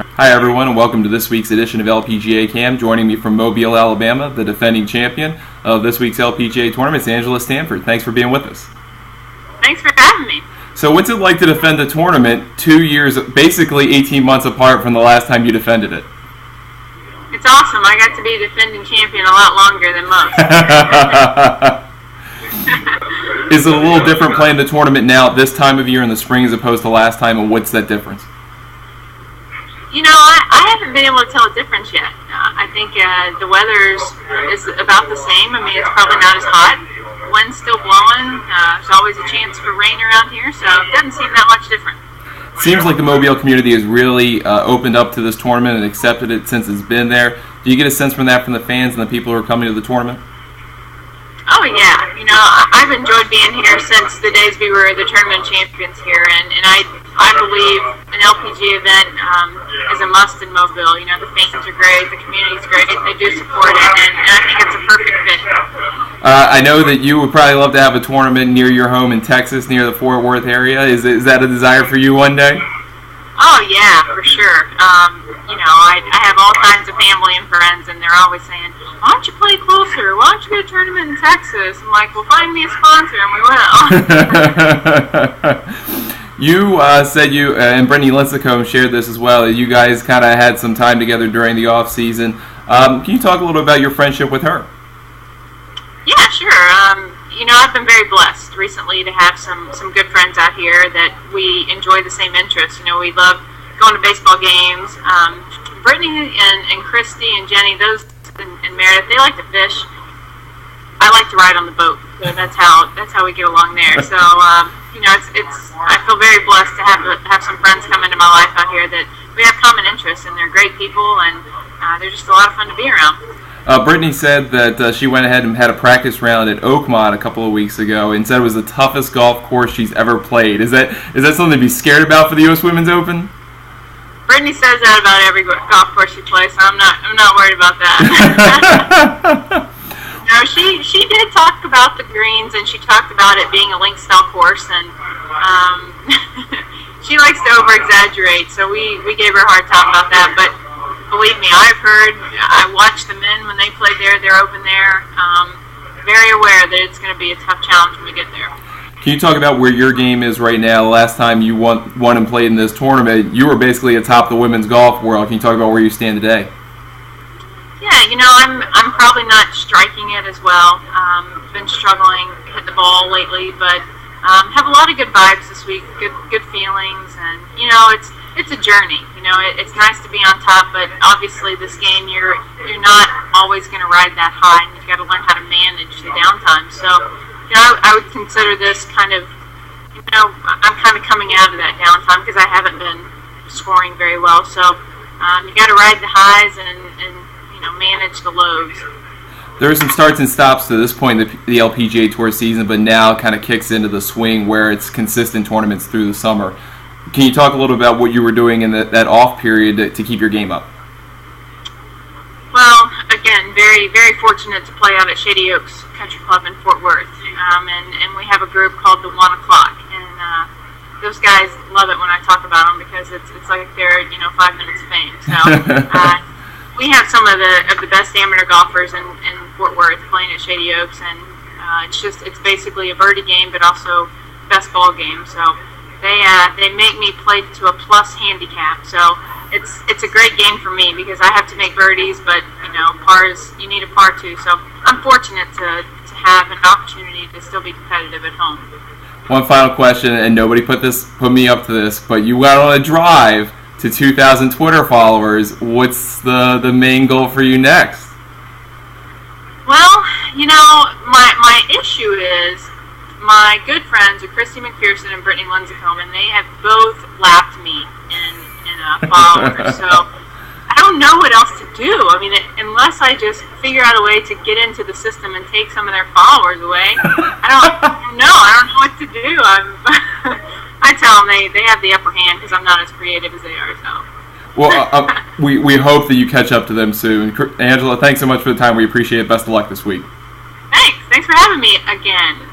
Hi everyone, and welcome to this week's edition of LPGA Cam. Joining me from Mobile, Alabama, the defending champion of this week's LPGA tournament is Angela Stanford. Thanks for being with us. Thanks for having me. So what's it like to defend the tournament 2 years, basically 18 months apart from the last time you defended it? It's awesome. I got to be a defending champion a lot longer than most. Is it a little different playing the tournament now at this time of year in the spring as opposed to last time, and what's that difference? You know, I haven't been able to tell a difference yet. I think the weather is about the same. I mean, it's probably not as hot. Wind's still blowing. There's always a chance for rain around here, so it doesn't seem that much different. Seems like the Mobile community has really opened up to this tournament and accepted it since it's been there. Do you get a sense from that from the fans and the people who are coming to the tournament? Oh, yeah. You know, I've enjoyed being here since the days we were the tournament champions here, and I believe an LPGA event is a must in Mobile. You know, the fans are great, the community's great, they do support it, and I think it's a perfect fit. I know that you would probably love to have a tournament near your home in Texas, near the Fort Worth area. Is that a desire for you one day? Oh, yeah, for sure. You know, I have all kinds of family and friends, and they're always saying, why don't you play closer? Why don't you get a tournament in Texas? I'm like, well, find me a sponsor, and we will. You said you, and Brittany Lincecum shared this as well, that you guys kind of had some time together during the off-season. Can you talk a little about your friendship with her? Yeah, sure. You know, I've been very blessed recently to have some good friends out here that we enjoy the same interests. You know, we love going to baseball games. Brittany and Christy and Jenny, those and Meredith, they like to fish. I like to ride on the boat. So that's how we get along there. So you know, it's I feel very blessed to have some friends come into my life out here that we have common interests, and they're great people, and they're just a lot of fun to be around. Brittany said that she went ahead and had a practice round at Oakmont a couple of weeks ago and said it was the toughest golf course she's ever played. Is that something to be scared about for the U.S. Women's Open? Brittany says that about every golf course she plays, so I'm not worried about that. No, she did talk about the greens, and she talked about it being a link-style course, and she likes to over-exaggerate, so we gave her a hard time about that, but believe me, I watched the men when they played there, they're open there, very aware that it's going to be a tough challenge when we get there. Can you talk about where your game is right now? The last time you won and played in this tournament, you were basically atop the women's golf world. Can you talk about where you stand today? Yeah, you know, I'm probably not striking it as well. Been struggling to hit the ball lately, but have a lot of good vibes this week, good feelings, and you know, it's a journey. You know, it's nice to be on top, but obviously this game you're not always going to ride that high, and you've got to learn how to manage the downtime. So, you know, I would consider this kind of, you know, I'm kind of coming out of that downtime because I haven't been scoring very well. So you got to ride the highs and you know, manage the lows. There are some starts and stops to this point in the LPGA Tour season, but now kind of kicks into the swing where it's consistent tournaments through the summer. Can you talk a little about what you were doing in that off period to keep your game up? Well, again, very, very fortunate to play out at Shady Oaks Country Club in Fort Worth, and we have a group called the 1 O'Clock, and those guys love it when I talk about them because it's like they're, you know, 5 minutes of fame. So we have some of the best amateur golfers in Fort Worth playing at Shady Oaks, and it's basically a birdie game, but also best ball game. So they make me play to a plus handicap. So it's a great game for me because I have to make birdies, but you know, pars, you need a par too. So I'm fortunate to have an opportunity to still be competitive at home. One final question, and nobody put me up to this, but you went on a drive to 2,000 Twitter followers. What's the main goal for you next? Well, you know, my issue is my good friends are Christy McPherson and Brittany Lincecum, and they have both lapped me in followers. So I don't know what else to do. I mean, unless I just figure out a way to get into the system and take some of their followers away, I don't know what to do. I tell them they have the upper hand because I'm not as creative as they are. So. Well, we hope that you catch up to them soon. Angela, thanks so much for the time. We appreciate it. Best of luck this week. Thanks for having me again.